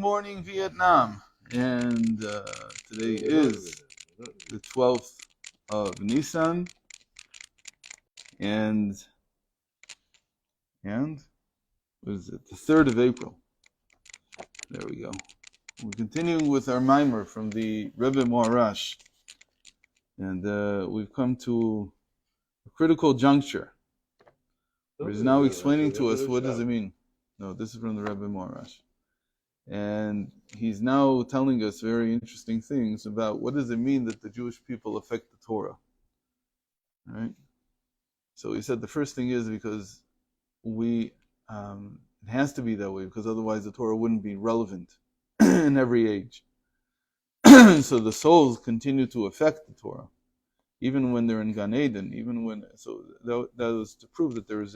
morning, Vietnam. And today is the 12th of Nisan. And what is it? The 3rd of April. There we go. We're continuing with our mimer from the Rebbe Moarash. And we've come to a critical juncture. He's now explaining to us what does it mean. No, this is from the Rebbe Moarash. And he's now telling us very interesting things about what does it mean that the Jewish people affect the Torah. All right? So he said the first thing is because it has to be that way, because otherwise the Torah wouldn't be relevant in every age. So the souls continue to affect the Torah, even when they're in Gan Eden, so that was to prove that there's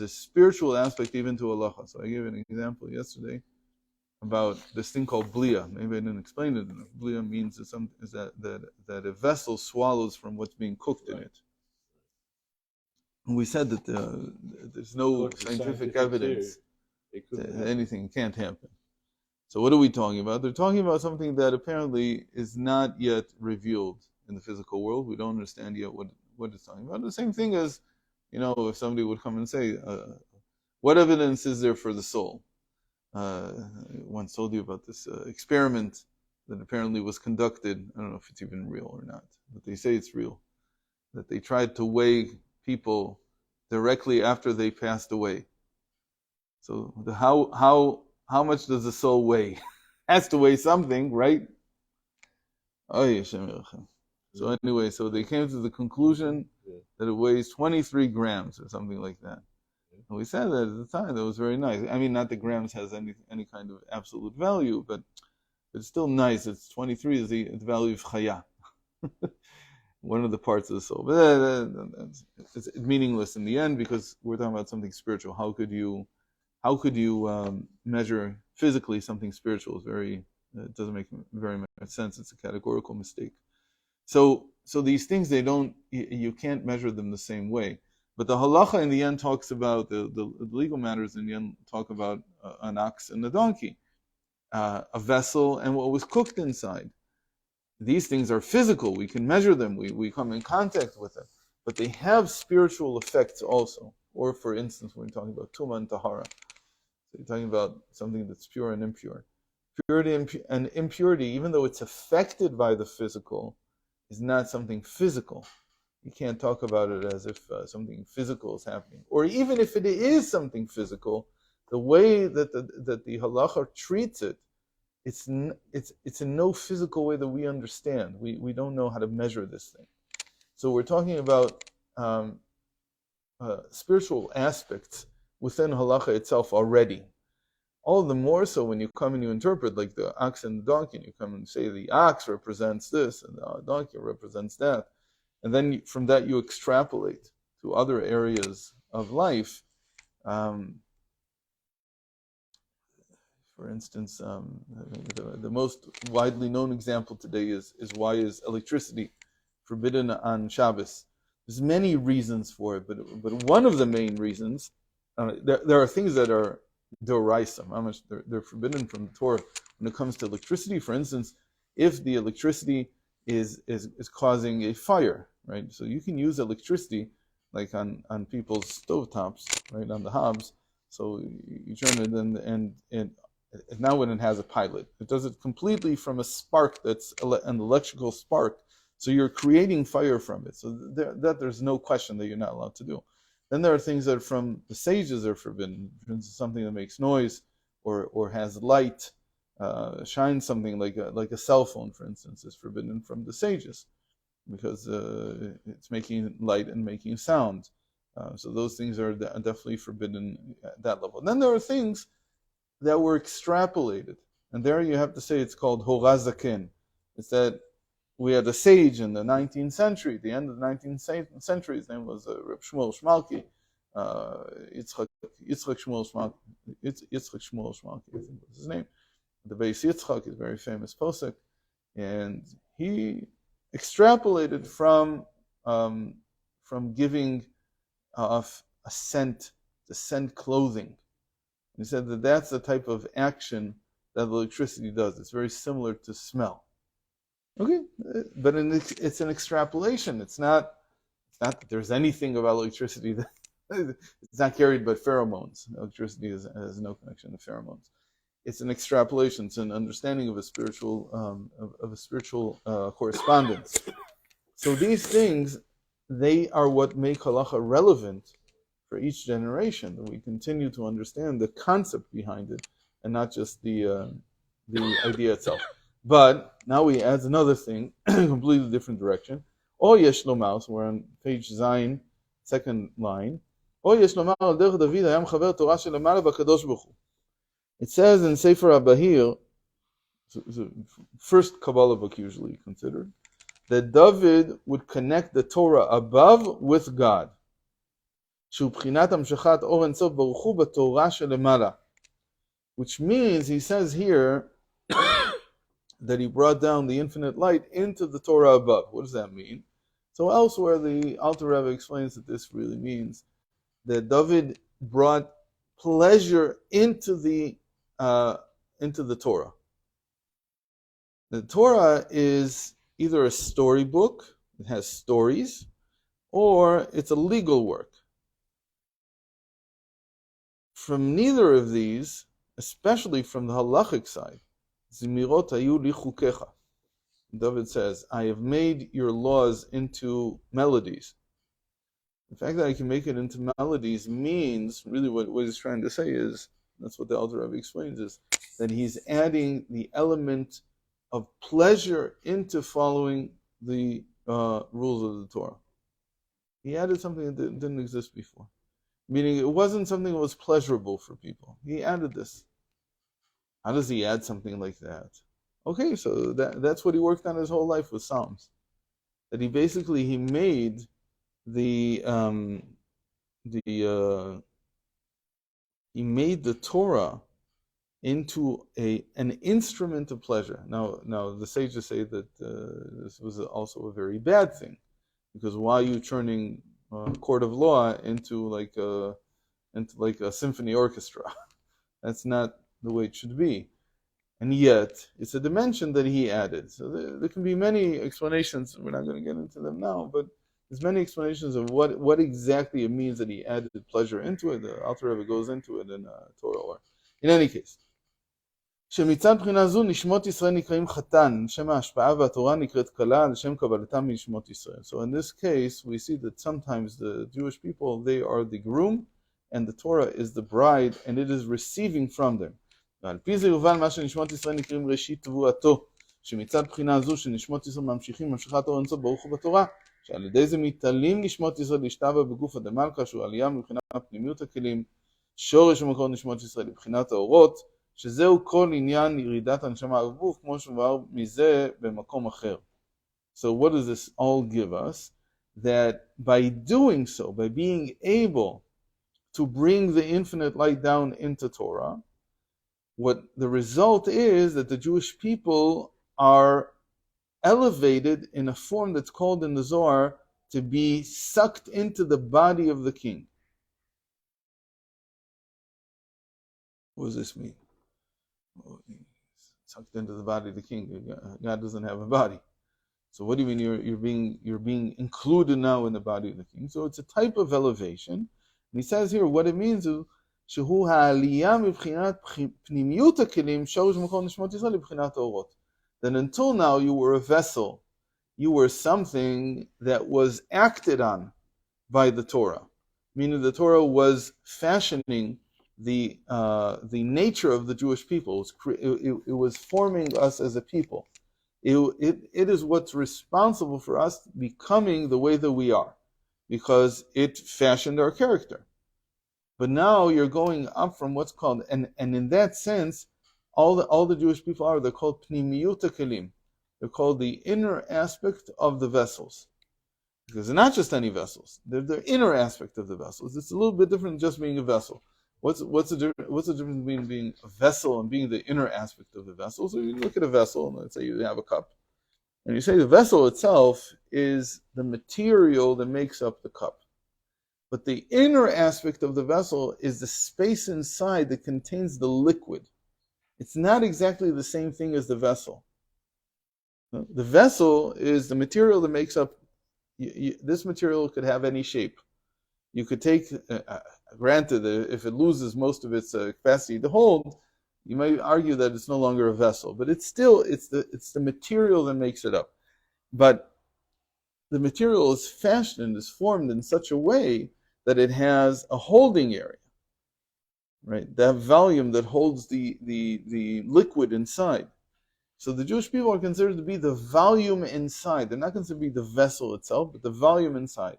a spiritual aspect even to halacha. So I gave an example yesterday about this thing called blia. Maybe I didn't explain it enough. Blia means that a vessel swallows from what's being cooked in it. And we said that there's no scientific evidence that anything can't happen. So what are we talking about? They're talking about something that apparently is not yet revealed in the physical world. We don't understand yet what it's talking about. The same thing as, if somebody would come and say, what evidence is there for the soul? I once told you about this experiment that apparently was conducted. I don't know if it's even real or not, but they say it's real. That they tried to weigh people directly after they passed away. So how much does the soul weigh? Has to weigh something, right? So anyway, so they came to the conclusion that it weighs 23 grams or something like that. And we said that at the time, that was very nice. I mean, not that grams has any kind of absolute value, but it's still nice. It's 23 is the value of chaya, one of the parts of the soul. But it's meaningless in the end because we're talking about something spiritual. How could you measure physically something spiritual? It doesn't make very much sense. It's a categorical mistake. So these things, you can't measure them the same way. But the halacha in the end talks about, the legal matters in the end talk about an ox and a donkey, a vessel and what was cooked inside. These things are physical. We can measure them. We come in contact with them. But they have spiritual effects also. Or for instance, when we're talking about tumah and tahara. So you're talking about something that's pure and impure. Purity and impurity, even though it's affected by the physical, is not something physical. You can't talk about it as if something physical is happening. Or even if it is something physical, the way that the halacha treats it, it's in no physical way that we understand. We don't know how to measure this thing. So we're talking about spiritual aspects within halacha itself already. All the more so when you come and you interpret, like the ox and the donkey, and you come and say the ox represents this and the donkey represents that. And then from that you extrapolate to other areas of life. For instance, the most widely known example today is why is electricity forbidden on Shabbos. There's many reasons for it, but one of the main reasons, there are things that are d'oraisa, they're forbidden from the Torah when it comes to electricity. For instance, if the electricity is causing a fire, right? So you can use electricity like on people's stovetops, right, on the hobs. So you turn it and now when it has a pilot, it does it completely from a spark that's an electrical spark. So you're creating fire from it. So there's no question that you're not allowed to do. Then there are things that from the sages are forbidden. For instance, something that makes noise or has light, shines something like a cell phone, for instance, is forbidden from the sages because it's making light and making sound. So those things are definitely forbidden at that level. And then there are things that were extrapolated. And there you have to say it's called horazaken. It's that we had a sage in the 19th century, the end of the 19th century. His name was Reb Shmuel Shmalki, Yitzchak Shmuel Shmalki. Yitzchak Shmuel Shmalki, I think was his name. The Beis Yitzchak is a very famous posek, and he extrapolated from giving off a scent, to scent clothing. He said that that's the type of action that electricity does. It's very similar to smell. Okay, but it's an extrapolation. It's not that there's anything about electricity that it's not carried by pheromones. Electricity has no connection to pheromones. It's an extrapolation. It's an understanding of a spiritual correspondence. So these things, they are what make halacha relevant for each generation. That we continue to understand the concept behind it, and not just the idea itself. But now we add another thing, completely different direction. O yesh lomar, so we're on page Zayin, second line. O yesh lomar al derech David hayam chaver Torah shelemala b'kadosh baruch hu. It says in Sefer HaBahir, the first Kabbalah book usually considered, that David would connect the Torah above with God. Shu b'chinat hamshachat or ein sof baruch hu b'Torah shelemala. Which means, he says here, that he brought down the infinite light into the Torah above. What does that mean? So elsewhere, the Alter Rebbe explains that this really means that David brought pleasure into the Torah. The Torah is either a storybook, it has stories, or it's a legal work. From neither of these, especially from the halachic side, Zimirot hayu li chukecha. David says, I have made your laws into melodies. The fact that I can make it into melodies means, really what he's trying to say is, that's what the Alter Rebbe explains, is that he's adding the element of pleasure into following the rules of the Torah. He added something that didn't exist before. Meaning it wasn't something that was pleasurable for people. He added this. How does he add something like that? Okay, so that's what he worked on his whole life with Psalms. That he made he made the Torah into an instrument of pleasure. Now the sages say that this was also a very bad thing, because why are you turning a court of law into like a symphony orchestra? That's not the way it should be. And yet, it's a dimension that he added. So there can be many explanations. We're not going to get into them now, but there's many explanations of what exactly it means that he added pleasure into it. The Alter Rebbe goes into it in Torah. Or in any case, שמצד בחינה זו נשמות ישראל נקראים חתן, שם ההשפעה והתורה נקראת כלה, לשם קבלתם מנשמות ישראל. So in this case, we see that sometimes the Jewish people, they are the groom, and the Torah is the bride, and it is receiving from them. ועל פי זה יובן מה שנשמות ישראל נקראים ראשית תבואתו, שמצד בחינה זו שנשמות ישראל ממשיכים המשכת אור אינסוף ברוך הוא בתורה, שעל ידי זה מתעלים נשמות ישראל להשתבע בגוף הדמלכה, שהוא עלייה מבחינת פנימיות הכלים, שורש ומקור נשמות ישראל לבחינת האורות, שזהו כל עניין ירידת הנשמה הגוף, כמו שמובהר מזה במקום אחר. So what does this all give us? That by doing so, by being able to bring the infinite light down into Torah, what the result is that the Jewish people are elevated in a form that's called in the Zohar to be sucked into the body of the king. What does this mean? Sucked into the body of the king. God doesn't have a body. So what do you mean you're being included now in the body of the king? So it's a type of elevation. And he says here what it means is שהוא העלייה מבחינת פנימיות הכלים, שורש מקור נשמות ישראל לבחינת האורות. Then until now you were a vessel. You were something that was acted on by the Torah. Meaning the Torah was fashioning the nature of the Jewish people. It was forming us as a people. It is what's responsible for us becoming the way that we are, because it fashioned our character. But now you're going up from what's called, and in that sense, all the Jewish people they're called pnimiyut kelim. They're called the inner aspect of the vessels. Because they're not just any vessels. They're the inner aspect of the vessels. It's a little bit different than just being a vessel. What's the difference between being a vessel and being the inner aspect of the vessel? So you look at a vessel, and let's say you have a cup. And you say the vessel itself is the material that makes up the cup. But the inner aspect of the vessel is the space inside that contains the liquid. It's not exactly the same thing as the vessel. The vessel is the material that makes up. This material could have any shape. You could take, granted, if it loses most of its capacity to hold, you might argue that it's no longer a vessel, but it's the material that makes it up. But the material is fashioned, is formed in such a way that it has a holding area, right? That volume that holds the liquid inside. So the Jewish people are considered to be the volume inside. They're not considered to be the vessel itself, but the volume inside.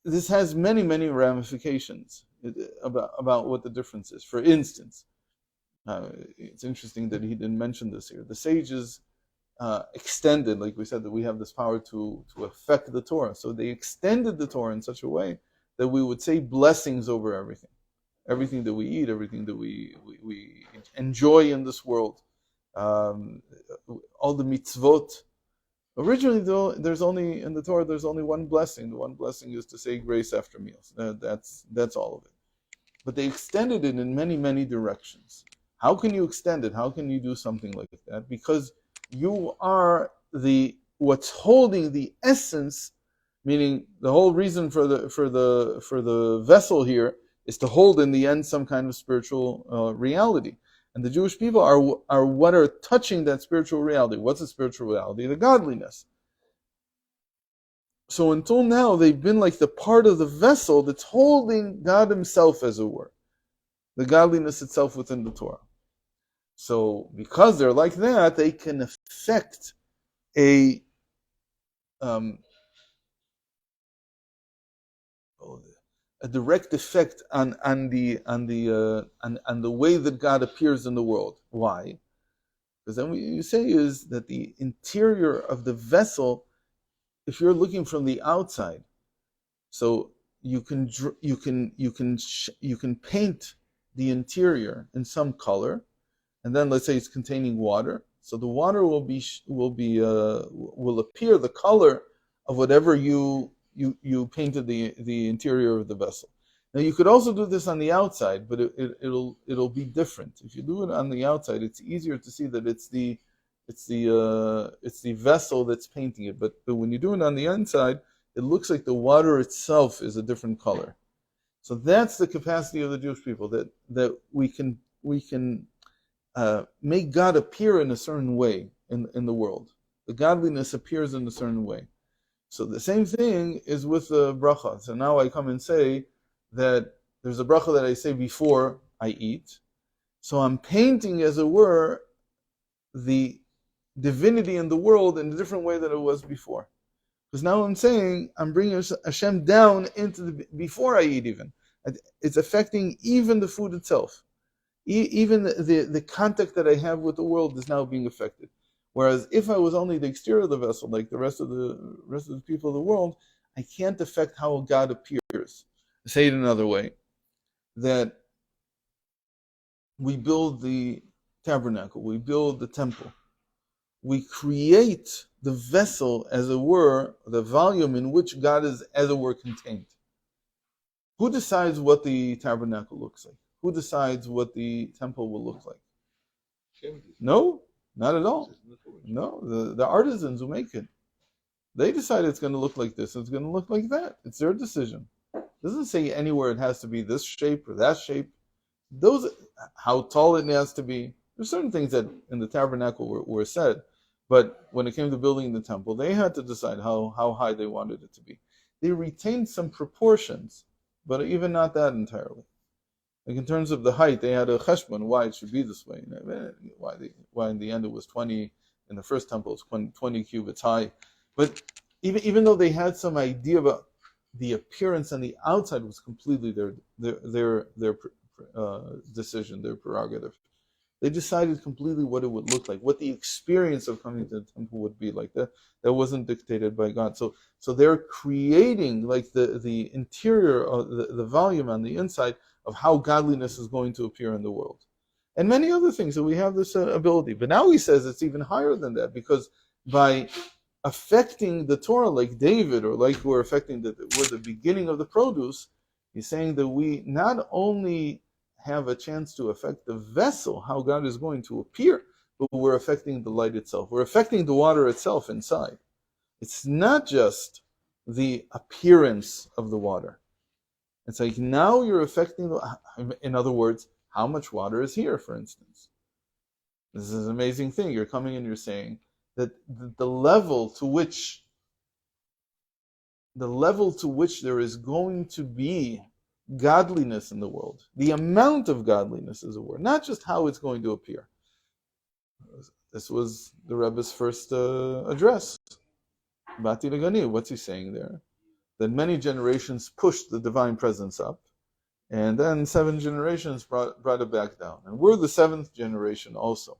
This has many, many ramifications about what the difference is. For instance, it's interesting that he didn't mention this here. The sages extended, like we said, that we have this power to affect the Torah. So they extended the Torah in such a way that we would say blessings over everything. Everything that we eat, everything that we enjoy in this world. All the mitzvot. Originally, though, there's only in the Torah there's only one blessing. The one blessing is to say grace after meals. That's all of it. But they extended it in many, many directions. How can you extend it? How can you do something like that? Because you are what's holding the essence, meaning the whole reason for the vessel here is to hold in the end some kind of spiritual reality. And the Jewish people are what are touching that spiritual reality. What's a spiritual reality? The godliness. So until now, they've been like the part of the vessel that's holding God himself, as it were. The godliness itself within the Torah. So because they're like that, they can affect a direct effect on the way that God appears in the world. Why? Because then what you say is that the interior of the vessel, if you're looking from the outside, so you can paint the interior in some color, and then let's say it's containing water. So the water will appear the color of whatever you painted the interior of the vessel. Now you could also do this on the outside, but it'll be different. If you do it on the outside, it's easier to see that it's the vessel that's painting it. But when you do it on the inside, it looks like the water itself is a different color. So that's the capacity of the Jewish people, that we can make God appear in a certain way in the world. The godliness appears in a certain way. So the same thing is with the bracha. So now I come and say that there's a bracha that I say before I eat. So I'm painting, as it were, the divinity in the world in a different way than it was before. Because now I'm saying I'm bringing Hashem down into before I eat even. It's affecting even the food itself. Even the contact that I have with the world is now being affected. Whereas if I was only the exterior of the vessel, like the rest of the people of the world, I can't affect how God appears. Say it another way, that we build the tabernacle, we build the temple, we create the vessel, as it were, the volume in which God is, as it were, contained. Who decides what the tabernacle looks like? Who decides what the temple will look like? No, not at all. No, the artisans who make it. They decide it's going to look like this, it's going to look like that. It's their decision. It doesn't say anywhere it has to be this shape or that shape. How tall it has to be. There's certain things that in the tabernacle were said, but when it came to building the temple, they had to decide how high they wanted it to be. They retained some proportions, but even not that entirely. Like in terms of the height, they had a cheshbon, why it should be this way. Why in the end it was 20, in the first temple it was 20 cubits high. But even though they had some idea about the appearance on the outside, was completely their decision, their prerogative. They decided completely what it would look like, what the experience of coming to the temple would be like. That wasn't dictated by God. So they're creating like the interior, the volume on the inside of how godliness is going to appear in the world. And many other things that we have this ability. But now he says it's even higher than that, because by affecting the Torah like David, or like we're affecting we're the beginning of the produce, he's saying that we not only have a chance to affect the vessel, how God is going to appear, but we're affecting the light itself. We're affecting the water itself inside. It's not just the appearance of the water. It's like now you're affecting, in other words, how much water is here, for instance. This is an amazing thing. You're coming and you're saying that the level to which there is going to be godliness in the world, the amount of godliness is a word, not just how it's going to appear. This was the Rebbe's first address. Bati Legani, what's he saying there? That many generations pushed the divine presence up, and then 7 generations brought it back down. And we're the 7th generation also.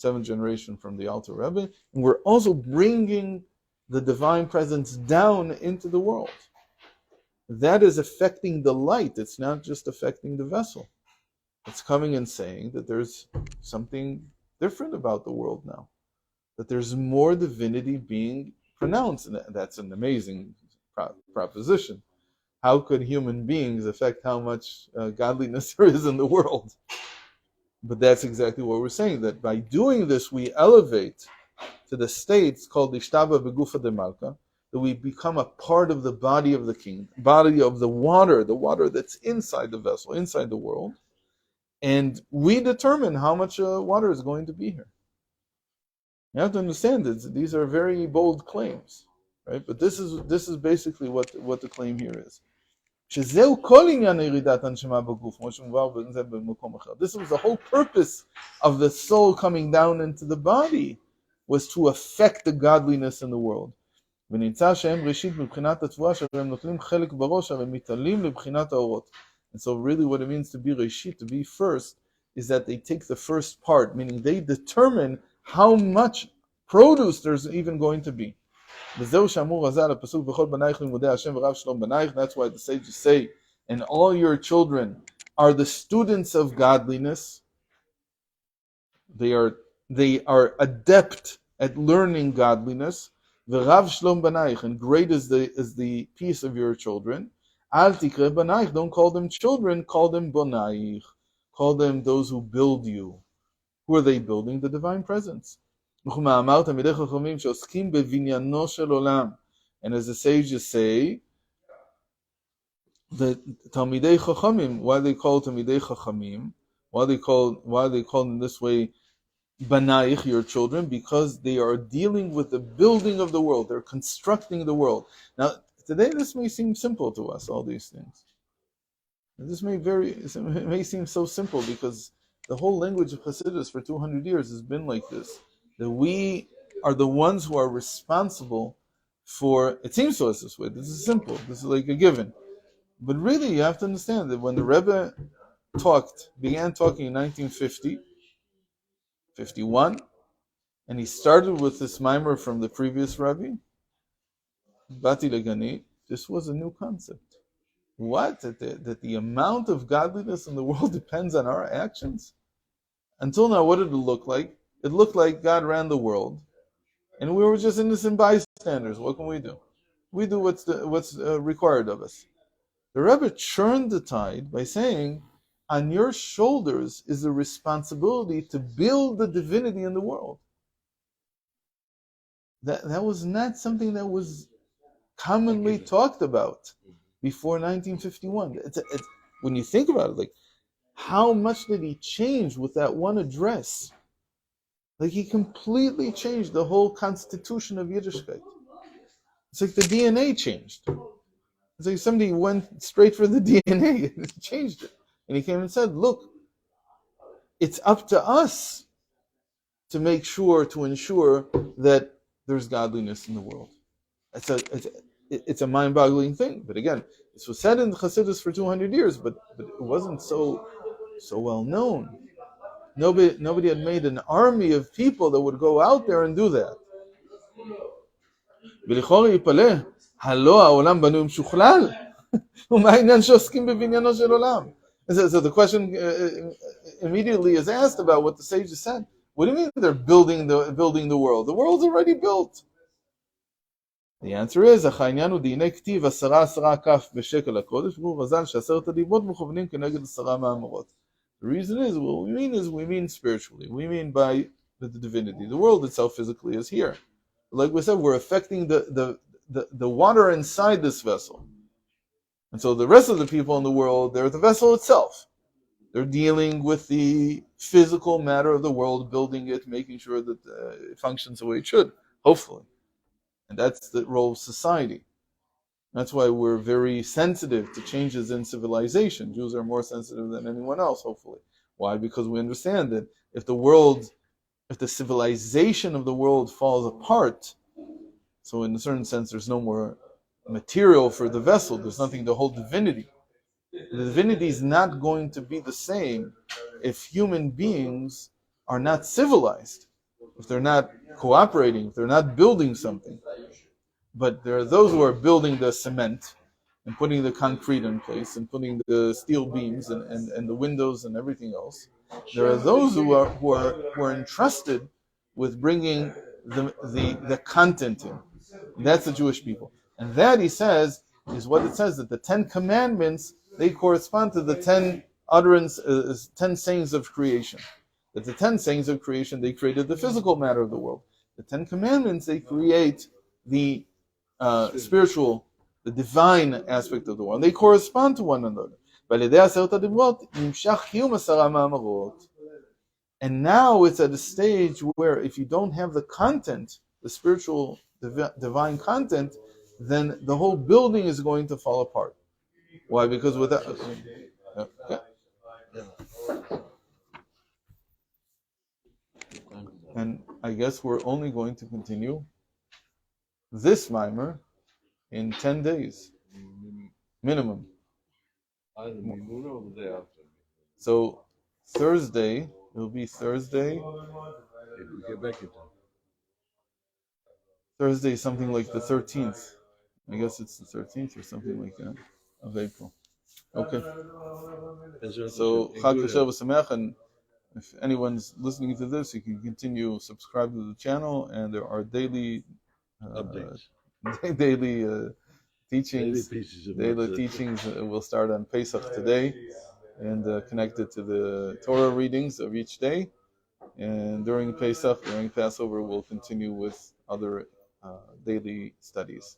7th generation from the Alter Rebbe, and we're also bringing the divine presence down into the world. That is affecting the light. It's not just affecting the vessel. It's coming and saying that there's something different about the world now. That there's more divinity being pronounced. And that's an amazing proposition. How could human beings affect how much godliness there is in the world? But that's exactly what we're saying, that by doing this, we elevate to the states called Ishtaba Begufa de Malka, that we become a part of the body of the king, body of the water that's inside the vessel, inside the world, and we determine how much water is going to be here. You have to understand that these are very bold claims, right? But this is basically what the claim here is. This was the whole purpose of the soul coming down into the body, was to affect the godliness in the world. And so really what it means to be Reshit, to be first, is that they take the first part, meaning they determine how much produce there's even going to be. That's why the sages say, and all your children are the students of godliness. They are adept at learning godliness. And great is the peace of your children. Don't call them children, call them bonaich. Call them those who build you. Who are they building? The divine presence. And as the sages say, the Talmidei Chachamim, why they call Talmidei Chachamim, why they call in this way Banaich, your children, because they are dealing with the building of the world. They're constructing the world. Now, today this may seem simple to us, all these things. It may seem so simple because the whole language of Chasidus for 200 years has been like this. That we are the ones who are responsible for, it seems to us this way, this is simple, this is like a given. But really you have to understand that when the Rebbe began talking in 1950, 51, and he started with this mimer from the previous Rabbi, Bati Legani, this was a new concept. What? That the amount of godliness in the world depends on our actions? Until now, what did it look like? It looked like God ran the world, and we were just innocent bystanders. What can we do? We do what's required of us. The Rebbe churned the tide by saying, on your shoulders is the responsibility to build the divinity in the world. That was not something that was commonly talked about before 1951. When you think about it, like, how much did he change with that one address? Like, he completely changed the whole constitution of Yiddishkeit. It's like the DNA changed. It's like somebody went straight for the DNA and changed it. And he came and said, look, it's up to us to make sure, to ensure that there's godliness in the world. It's a mind-boggling thing. But again, this was said in the Chassidus for 200 years, but it wasn't so well known. Nobody had made an army of people that would go out there and do that. So the question immediately is asked about what the sages said. What do you mean they're building the world? The world's already built. The answer is, The reason is, what we mean spiritually. We mean by the divinity. The world itself physically is here. Like we said, we're affecting the water inside this vessel. And so the rest of the people in the world, they're the vessel itself. They're dealing with the physical matter of the world, building it, making sure that it functions the way it should, hopefully. And that's the role of society. That's why we're very sensitive to changes in civilization. Jews are more sensitive than anyone else, hopefully. Why? Because we understand that if the civilization of the world falls apart, so in a certain sense, there's no more material for the vessel. There's nothing to hold divinity. The divinity is not going to be the same if human beings are not civilized, if they're not cooperating, if they're not building something. But there are those who are building the cement and putting the concrete in place and putting the steel beams and the windows and everything else. There are those who are entrusted with bringing the content in. That's the Jewish people. And that, he says, is what it says, that the 10 commandments, they correspond to the 10 utterances, 10 sayings of creation. That the 10 sayings of creation, they created the physical matter of the world. The 10 commandments, they create the spiritual, the divine aspect of the world. They correspond to one another. And now it's at a stage where if you don't have the content, the spiritual divine content, then the whole building is going to fall apart. Why? Because without... Okay. And I guess we're only going to continue this mimer in 10 days. Minimum. So Thursday, it'll be Thursday. Thursday is something like the 13th. I guess it's the 13th or something like that of April. Okay. So Chag Kasher v'Sameach, and if anyone's listening to this, you can continue subscribe to the channel, and there are daily daily teachings. Daily teachings will start on Pesach today, and connected to the Torah readings of each day. And during Pesach, during Passover, we'll continue with other daily studies.